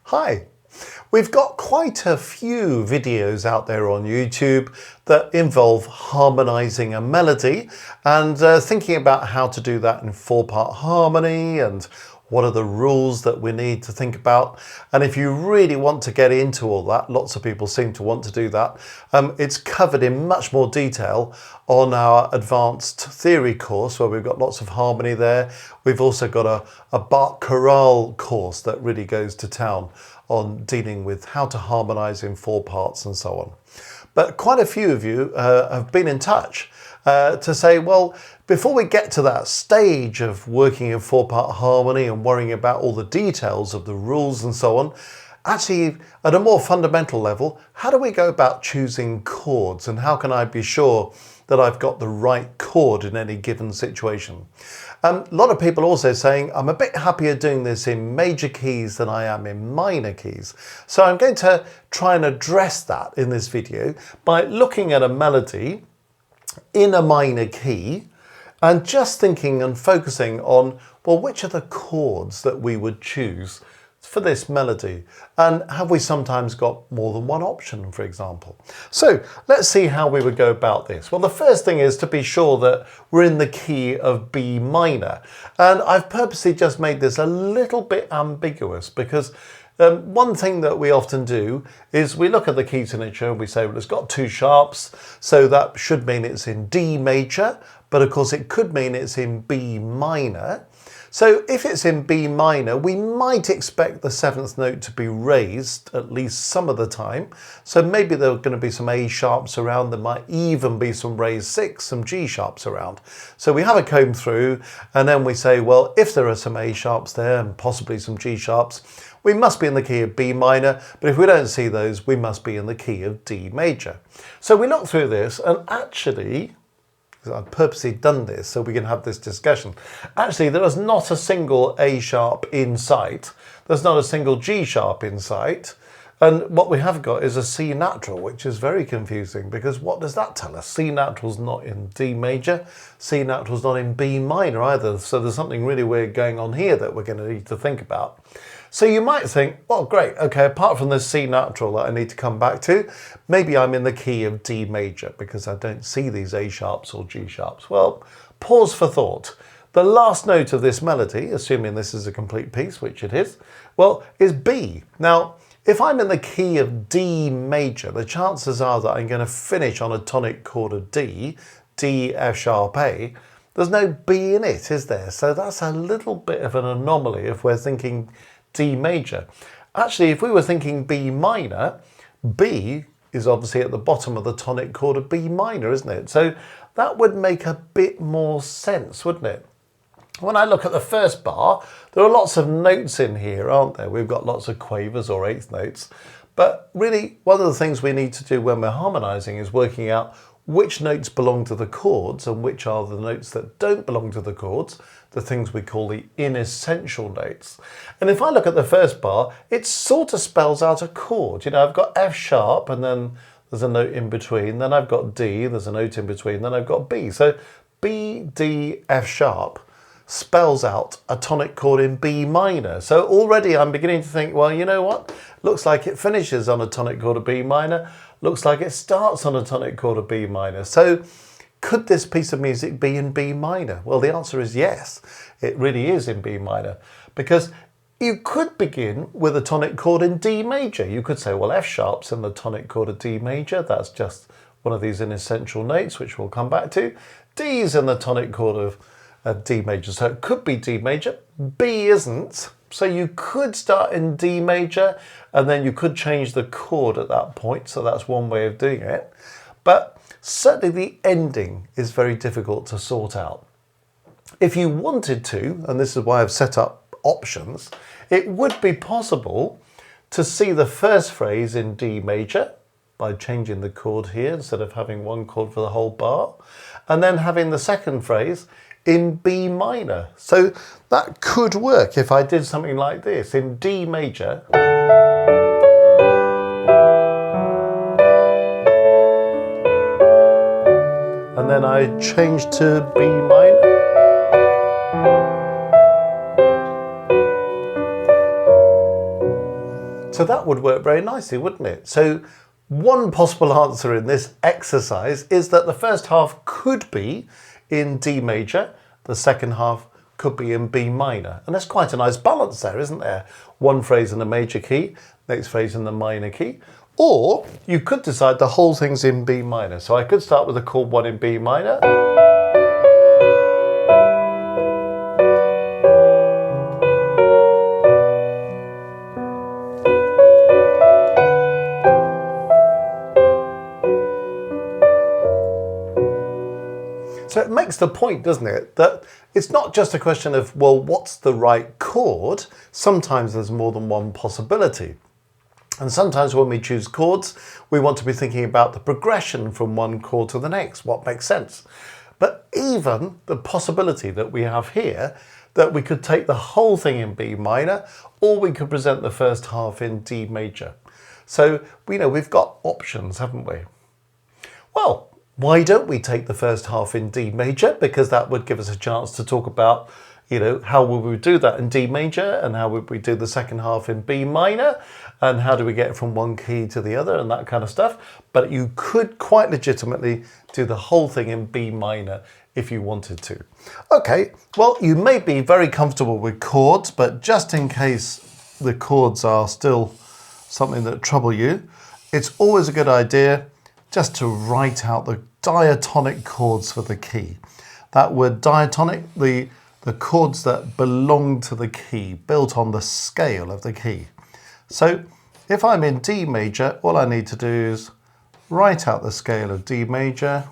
Hi. We've got quite a few videos out there on YouTube that involve harmonizing a melody and thinking about how to do that in 4-part harmony and what are the rules that we need to think about. And if you really want to get into all that, lots of people seem to want to do that, it's covered in much more detail on our advanced theory course where we've got lots of harmony there. We've also got a Bach chorale course that really goes to town on dealing with how to harmonize in 4 parts and so on. But quite a few of you have been in touch to say, well, before we get to that stage of working in 4-part harmony and worrying about all the details of the rules and so on, actually at a more fundamental level, how do we go about choosing chords and how can I be sure that I've got the right chord in any given situation? A lot of people also saying, I'm a bit happier doing this in major keys than I am in minor keys. So I'm going to try and address that in this video by looking at a melody in a minor key and just thinking and focusing on, well, which are the chords that we would choose for this melody, and have we sometimes got more than one option, for example? So let's see how we would go about this. Well, the first thing is to be sure that we're in the key of B minor, and I've purposely just made this a little bit ambiguous because one thing that we often do is we look at the key signature and we say, well, it's got 2 sharps, so that should mean it's in D major, but of course it could mean it's in B minor. So if it's in B minor, we might expect the 7th note to be raised at least some of the time. So maybe there are going to be some A sharps around. There might even be some raised 6, some G sharps around. So we have a comb through and then we say, well, if there are some A sharps there and possibly some G sharps, we must be in the key of B minor. But if we don't see those, we must be in the key of D major. So we look through this and actually, I've purposely done this so we can have this discussion. Actually, there is not a single A sharp in sight. There's not a single G sharp in sight. And what we have got is a C natural, which is very confusing because what does that tell us? C natural's not in D major. C natural's not in B minor either. So there's something really weird going on here that we're going to need to think about. So you might think, well, great, okay, apart from the C natural that I need to come back to, maybe I'm in the key of D major because I don't see these A sharps or G sharps. Well, pause for thought. The last note of this melody, assuming this is a complete piece, which it is, well, is B. Now, if I'm in the key of D major, the chances are that I'm going to finish on a tonic chord of D, D, F sharp, A. There's no B in it, is there? So that's a little bit of an anomaly if we're thinking D major. Actually, if we were thinking B minor, B is obviously at the bottom of the tonic chord of B minor, isn't it? So that would make a bit more sense, wouldn't it? When I look at the first bar, there are lots of notes in here, aren't there? We've got lots of quavers or 8th notes. But really, one of the things we need to do when we're harmonizing is working out which notes belong to the chords and which are the notes that don't belong to the chords, the things we call the inessential notes. And if I look at the first bar, it sort of spells out a chord. You know, I've got F sharp and then there's a note in between, then I've got D, there's a note in between, then I've got B. So B, D, F sharp spells out a tonic chord in B minor. So already I'm beginning to think, well, you know what? Looks like it finishes on a tonic chord of B minor. Looks like it starts on a tonic chord of B minor. So could this piece of music be in B minor? Well, the answer is yes, it really is in B minor, because you could begin with a tonic chord in D major. You could say, well, F sharp's in the tonic chord of D major. That's just one of these inessential notes, which we'll come back to. D's in the tonic chord of D major. So it could be D major. B isn't. So you could start in D major and then you could change the chord at that point. So that's one way of doing it. But certainly the ending is very difficult to sort out. If you wanted to, and this is why I've set up options, it would be possible to see the first phrase in D major by changing the chord here instead of having one chord for the whole bar, and then having the second phrase in B minor. So that could work if I did something like this in D major. And then I change to B minor. So that would work very nicely, wouldn't it? So one possible answer in this exercise is that the first half could be in D major, the second half could be in B minor. And that's quite a nice balance there, isn't there? One phrase in the major key, next phrase in the minor key. Or you could decide the whole thing's in B minor. So I could start with a chord 1 in B minor. So it makes the point, doesn't it, that it's not just a question of, well, what's the right chord? Sometimes there's more than one possibility. And sometimes when we choose chords, we want to be thinking about the progression from one chord to the next, what makes sense. But even the possibility that we have here, that we could take the whole thing in B minor, or we could present the first half in D major. So, we've got options, haven't we? Well, why don't we take the first half in D major? Because that would give us a chance to talk about, how would we do that in D major, and how would we do the second half in B minor, and how do we get from one key to the other, and that kind of stuff. But you could quite legitimately do the whole thing in B minor if you wanted to. Okay, well, you may be very comfortable with chords, but just in case the chords are still something that trouble you, it's always a good idea just to write out the diatonic chords for the key. That word diatonic, the chords that belong to the key, built on the scale of the key. So if I'm in D major, all I need to do is write out the scale of D major.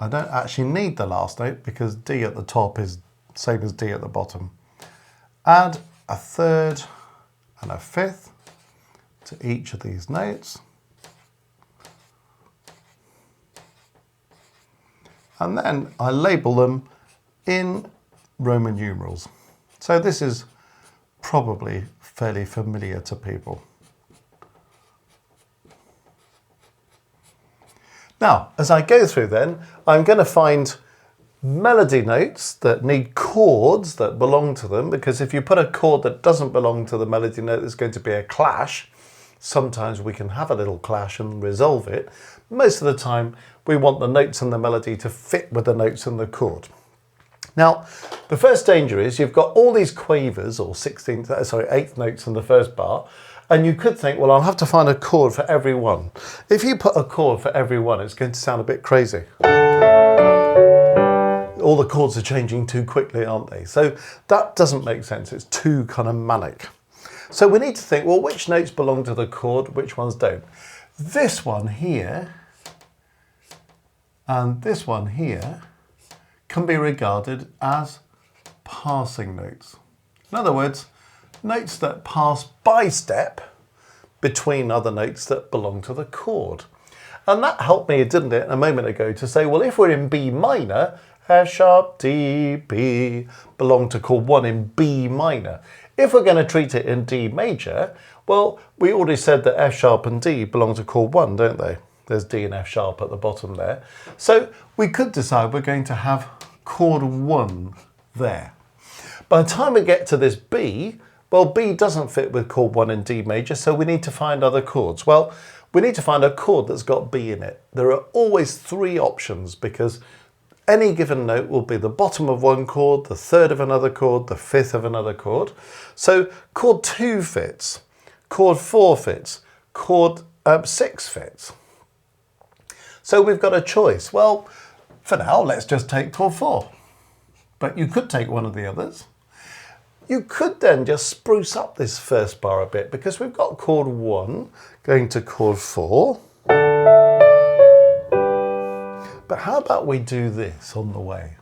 I don't actually need the last note because D at the top is same as D at the bottom. Add a third and a fifth to each of these notes. And then I label them in Roman numerals. So this is probably fairly familiar to people. Now, as I go through then, I'm going to find melody notes that need chords that belong to them, because if you put a chord that doesn't belong to the melody note, there's going to be a clash. Sometimes we can have a little clash and resolve it. Most of the time, we want the notes and the melody to fit with the notes and the chord. Now, the first danger is you've got all these quavers, or eighth notes in the first bar, and you could think, well, I'll have to find a chord for every one. If you put a chord for every one, it's going to sound a bit crazy. All the chords are changing too quickly, aren't they? So that doesn't make sense. It's too kind of manic. So we need to think, well, which notes belong to the chord, which ones don't? This one here and this one here can be regarded as passing notes. In other words, notes that pass by step between other notes that belong to the chord. And that helped me, didn't it, a moment ago to say, well, if we're in B minor, F sharp, D, B belong to chord 1 in B minor. If we're going to treat it in D major, well, we already said that F sharp and D belong to chord 1, don't they? There's D and F sharp at the bottom there. So we could decide we're going to have chord 1 there. By the time we get to this B, well, B doesn't fit with chord 1 in D major, so we need to find other chords. Well, we need to find a chord that's got B in it. There are always 3 options, because any given note will be the bottom of one chord, the third of another chord, the fifth of another chord. So chord 2 fits, chord 4 fits, chord 6 fits. So we've got a choice. Well, for now, let's just take chord 4. But you could take one of the others. You could then just spruce up this first bar a bit, because we've got chord 1 going to chord 4. But how about we do this on the way?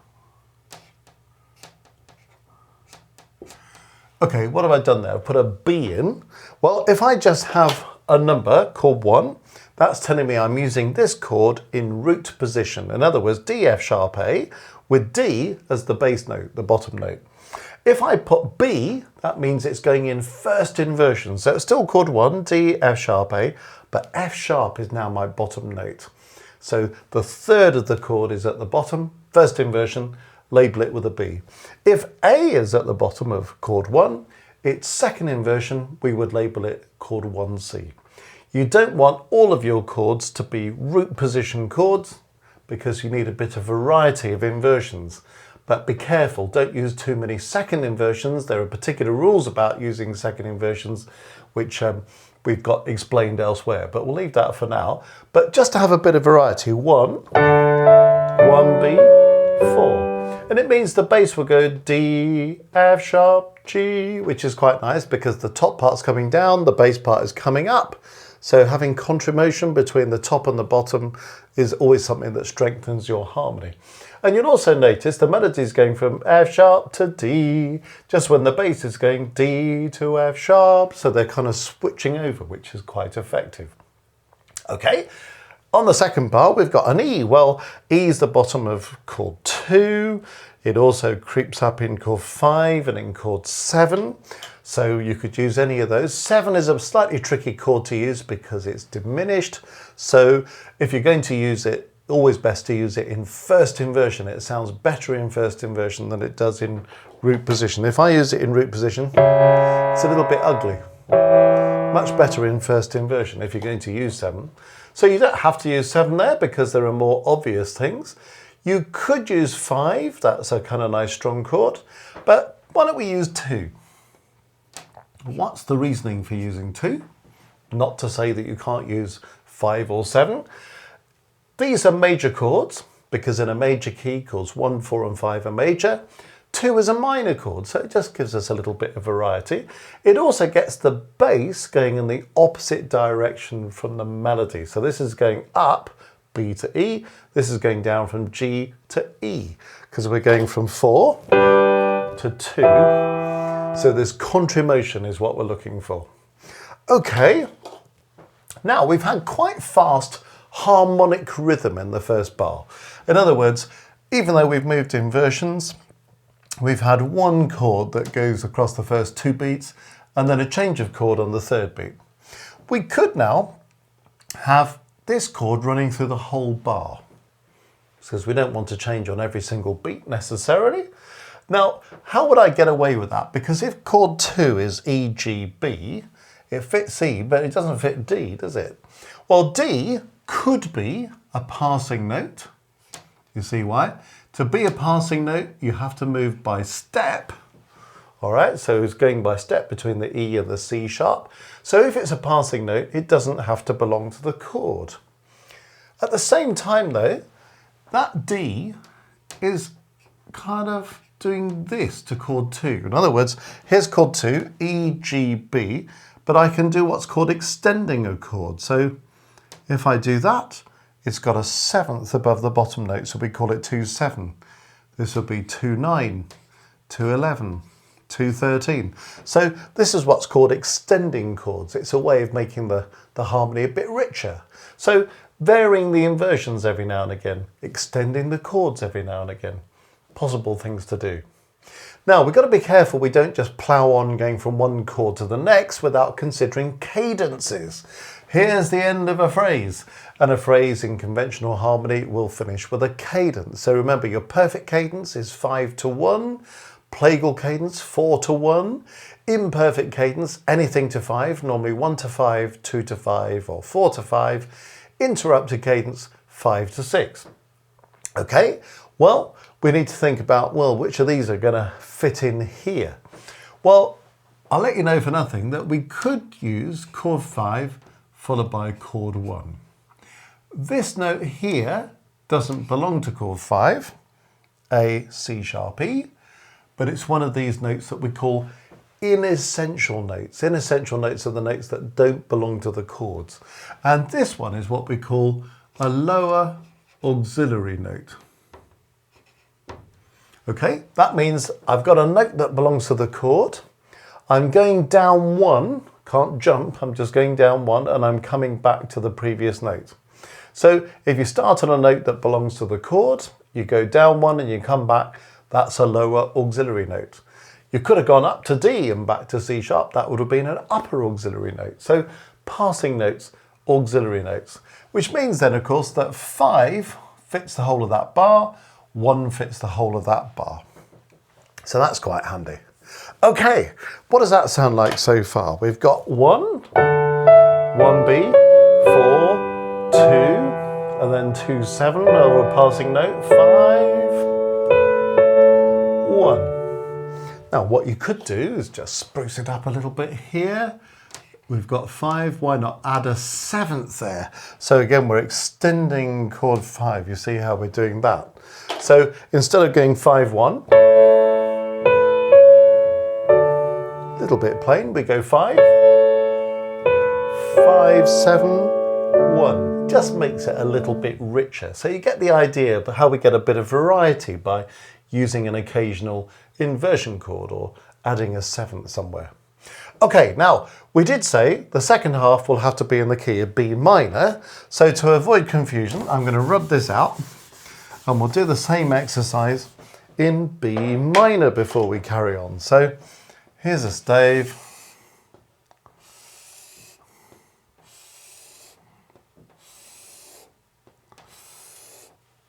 Okay, what have I done there? I've put a B in. Well, if I just have a number, chord 1, that's telling me I'm using this chord in root position. In other words, D, F sharp, A, with D as the bass note, the bottom note. If I put B, that means it's going in first inversion. So it's still chord 1, D, F sharp, A, but F sharp is now my bottom note. So the third of the chord is at the bottom, first inversion, label it with a B. If A is at the bottom of chord 1, its second inversion, we would label it chord 1C. You don't want all of your chords to be root position chords because you need a bit of variety of inversions. But be careful, don't use too many second inversions. There are particular rules about using second inversions, which we've got explained elsewhere, but we'll leave that for now. But just to have a bit of variety, 1, 1B, 4. And it means the bass will go D, F sharp, G, which is quite nice because the top part's coming down, the bass part is coming up. So having contramotion between the top and the bottom is always something that strengthens your harmony. And you'll also notice the melody is going from F sharp to D, just when the bass is going D to F sharp. So they're kind of switching over, which is quite effective. Okay, on the second bar, we've got an E. Well, E is the bottom of chord 2. It also creeps up in chord 5 and in chord 7. So you could use any of those. 7 is a slightly tricky chord to use because it's diminished. So if you're going to use it, always best to use it in first inversion. It sounds better in first inversion than it does in root position. If I use it in root position, it's a little bit ugly. Much better in first inversion if you're going to use 7. So you don't have to use 7 there because there are more obvious things. You could use 5, that's a kind of nice strong chord, but why don't we use 2? What's the reasoning for using 2? Not to say that you can't use 5 or 7. These are major chords because in a major key, chords 1, 4 and 5 are major. 2 is a minor chord, so it just gives us a little bit of variety. It also gets the bass going in the opposite direction from the melody. So this is going up, B to E. This is going down from G to E because we're going from 4 to 2. So this contramotion is what we're looking for. Okay, now we've had quite fast harmonic rhythm in the first bar. In other words, even though we've moved inversions, we've had one chord that goes across the first 2 beats and then a change of chord on the 3rd beat. We could now have this chord running through the whole bar because we don't want to change on every single beat necessarily. Now, how would I get away with that? Because if chord 2 is E, G, B, it fits E, but it doesn't fit D, does it? Well, D could be a passing note. You see why? To be a passing note, you have to move by step. All right, so it's going by step between the E and the C sharp. So if it's a passing note, it doesn't have to belong to the chord. At the same time though, that D is kind of doing this to chord 2. In other words, here's chord 2, E, G, B, but I can do what's called extending a chord. So if I do that, it's got a 7th above the bottom note, so we call it 2-7. This would be 2-9, 2-11, 2-13. So this is what's called extending chords. It's a way of making the harmony a bit richer. So varying the inversions every now and again, extending the chords every now and again. Possible things to do. Now we've got to be careful we don't just plough on going from one chord to the next without considering cadences. Here's the end of a phrase, and a phrase in conventional harmony will finish with a cadence. So remember, your perfect cadence is 5-1, plagal cadence 4-1, imperfect cadence anything to 5, normally 1-5, 2-5 or 4-5, interrupted cadence 5-6. Okay, well, we need to think about, well, which of these are going to fit in here? Well, I'll let you know for nothing that we could use chord 5 followed by chord 1. This note here doesn't belong to chord 5, A, C sharp, E, but it's one of these notes that we call inessential notes. Inessential notes are the notes that don't belong to the chords. And this one is what we call a lower auxiliary note. Okay, that means I've got a note that belongs to the chord. I'm going down 1, can't jump, I'm just going down 1 and I'm coming back to the previous note. So if you start on a note that belongs to the chord, you go down 1 and you come back, that's a lower auxiliary note. You could have gone up to D and back to C sharp, that would have been an upper auxiliary note. So passing notes, auxiliary notes, which means then of course that 5 fits the whole of that bar, 1 fits the whole of that bar. So that's quite handy. Okay, what does that sound like so far? We've got 1, 1B, 4, 2, and then 2, 7, or a passing note, 5, 1. Now what you could do is just spruce it up a little bit here. We've got 5, why not add a 7th there? So again, we're extending chord 5. You see how we're doing that? So instead of going 5, 1, little bit plain, we go 5, 5, 7, 1. Just makes it a little bit richer. So you get the idea of how we get a bit of variety by using an occasional inversion chord or adding a 7th somewhere. Okay, now we did say the second half will have to be in the key of B minor. So to avoid confusion, I'm going to rub this out and we'll do the same exercise in B minor before we carry on. So here's a stave.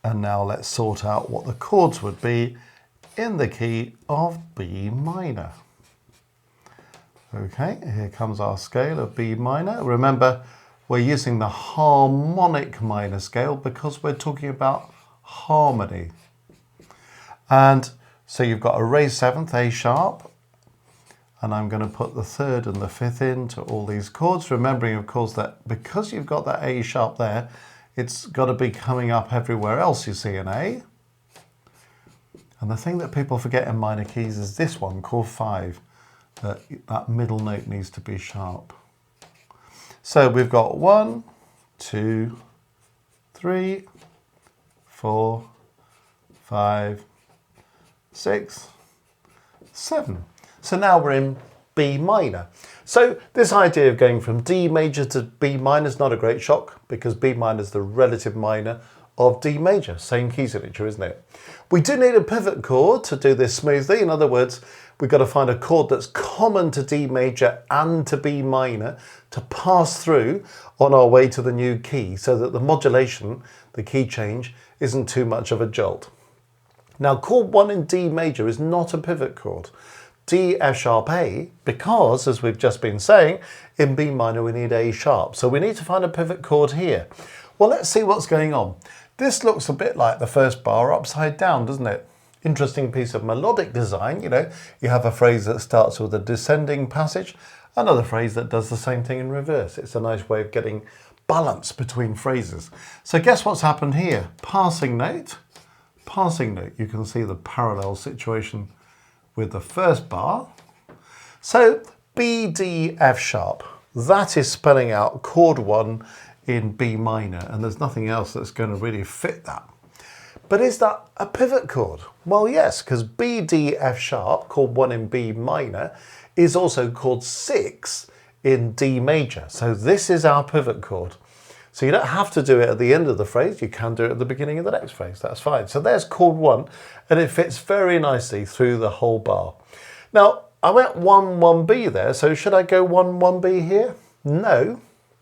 And now let's sort out what the chords would be in the key of B minor. Okay, here comes our scale of B minor. Remember, we're using the harmonic minor scale because we're talking about harmony. And so you've got a raised 7th, A sharp, and I'm going to put the 3rd and the 5th into all these chords, remembering of course that because you've got that A sharp there, it's got to be coming up everywhere else you see an A. And the thing that people forget in minor keys is this one, chord 5. That middle note needs to be sharp. So we've got 1, 2, 3, 4, 5, 6, 7. So now we're in B minor. So this idea of going from D major to B minor is not a great shock because B minor is the relative minor of D major. Same key signature, isn't it? We do need a pivot chord to do this smoothly. In other words, we've got to find a chord that's common to D major and to B minor to pass through on our way to the new key so that the modulation, the key change, isn't too much of a jolt. Now, chord 1 in D major is not a pivot chord. D, F sharp, A, because, as we've just been saying, in B minor we need A sharp. So we need to find a pivot chord here. Well, let's see what's going on. This looks a bit like the first bar upside down, doesn't it? Interesting piece of melodic design, you know. You have a phrase that starts with a descending passage, another phrase that does the same thing in reverse. It's a nice way of getting balance between phrases. So guess what's happened here? Passing note. You can see the parallel situation with the first bar. So B, D, F sharp. That is spelling out chord 1 in B minor, and there's nothing else that's going to really fit that. But is that a pivot chord? Well, yes, because B, D, F sharp, chord 1 in B minor, is also chord 6 in D major. So this is our pivot chord. So you don't have to do it at the end of the phrase, you can do it at the beginning of the next phrase, that's fine. So there's chord 1, and it fits very nicely through the whole bar. Now, I went 1, 1B there, so should I go 1, 1B here? No.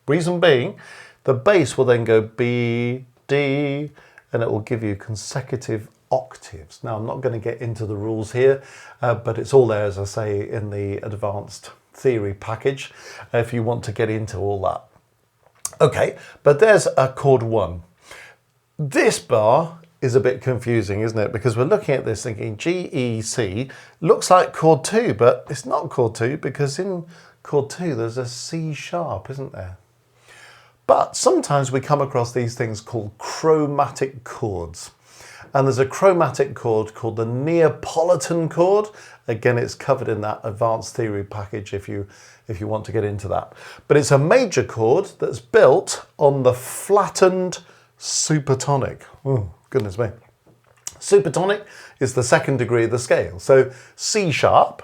Reason being, the bass will then go B, D, and it will give you consecutive octaves. Now, I'm not going to get into the rules here, but it's all there, as I say, in the advanced theory package, if you want to get into all that. Okay, but there's a chord 1. This bar is a bit confusing, isn't it? Because we're looking at this thinking G, E, C looks like chord 2, but it's not chord 2 because in chord 2 there's a C sharp, isn't there? But sometimes we come across these things called chromatic chords. And there's a chromatic chord called the Neapolitan chord. Again, it's covered in that advanced theory package if you want to get into that. But it's a major chord that's built on the flattened supertonic. Oh, goodness me. Supertonic is the second degree of the scale. So C sharp,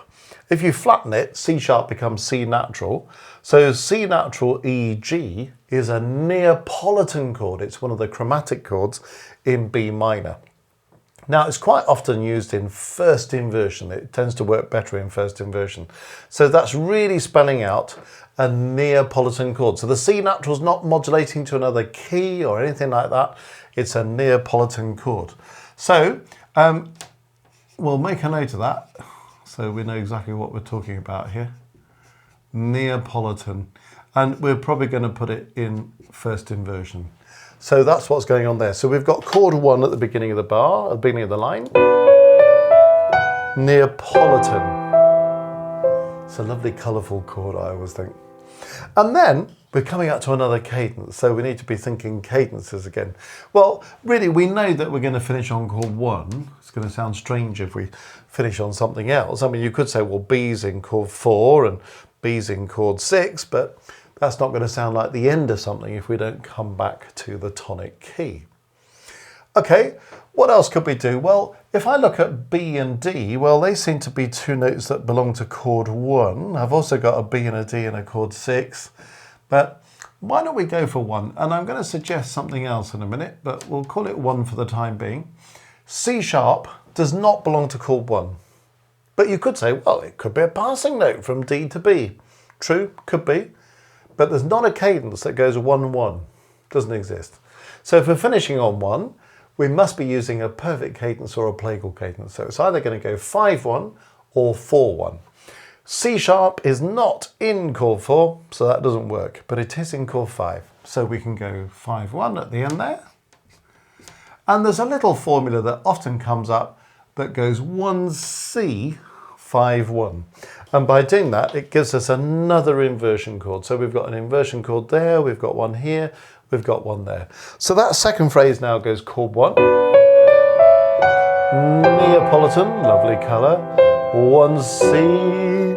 if you flatten it, C sharp becomes C natural. So C natural E, G is a Neapolitan chord. It's one of the chromatic chords in B minor. Now, it's quite often used in first inversion. It tends to work better in first inversion. So that's really spelling out a Neapolitan chord. So the C natural is not modulating to another key or anything like that. It's a Neapolitan chord. So we'll make a note of that. so we know exactly what we're talking about here. Neapolitan. And we're probably going to put it in first inversion. So that's what's going on there. So we've got chord 1 at the beginning of the bar, at the beginning of the line. Neapolitan. It's a lovely colourful chord, I always think. And then we're coming up to another cadence, so we need to be thinking cadences again. Well, really, we know that we're going to finish on chord 1. It's going to sound strange if we finish on something else. I mean, you could say, well, B's in chord 4 and B's in chord 6, but that's not going to sound like the end of something if we don't come back to the tonic key. Okay, what else could we do? Well, if I look at B and D, well, they seem to be two notes that belong to chord 1. I've also got a B and a D and a chord 6, but why don't we go for 1? And I'm going to suggest something else in a minute, but we'll call it 1 for the time being. C sharp does not belong to chord 1. But you could say, well, it could be a passing note from D to B. True, could be. But there's not a cadence that goes 1-1. Doesn't exist. So if we're finishing on 1, we must be using a perfect cadence or a plagal cadence. So it's either going to go 5-1 or 4-1. C sharp is not in chord 4, so that doesn't work, but it is in chord 5. So we can go 5-1 at the end there. And there's a little formula that often comes up that goes 1C, 5-1. And by doing that, it gives us another inversion chord. So we've got an inversion chord there, we've got one here, we've got one there. So that second phrase now goes chord 1. Neapolitan, lovely colour. 1C,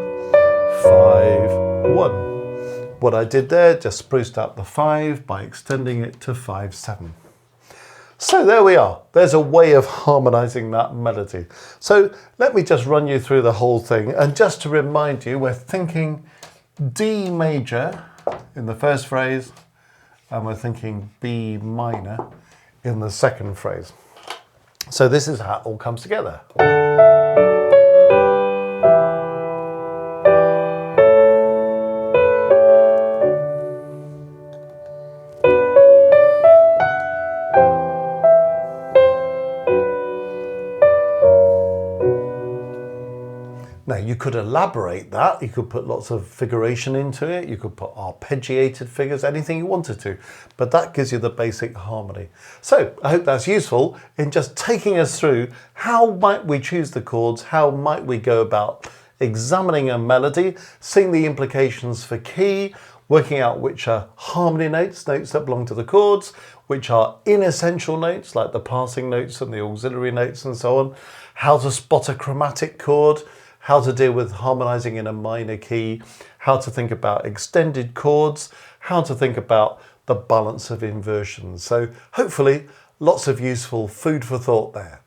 5-1. What I did there, just spruced up the 5 by extending it to 5-7. So there we are. There's a way of harmonizing that melody. So let me just run you through the whole thing. And just to remind you, we're thinking D major in the first phrase, and we're thinking B minor in the second phrase. So this is how it all comes together. Now you could elaborate that, you could put lots of figuration into it, you could put arpeggiated figures, anything you wanted to, but that gives you the basic harmony. So I hope that's useful in just taking us through how might we choose the chords, how might we go about examining a melody, seeing the implications for key, working out which are harmony notes, notes that belong to the chords, which are inessential notes like the passing notes and the auxiliary notes and so on, how to spot a chromatic chord, how to deal with harmonizing in a minor key, how to think about extended chords, how to think about the balance of inversions. So hopefully lots of useful food for thought there.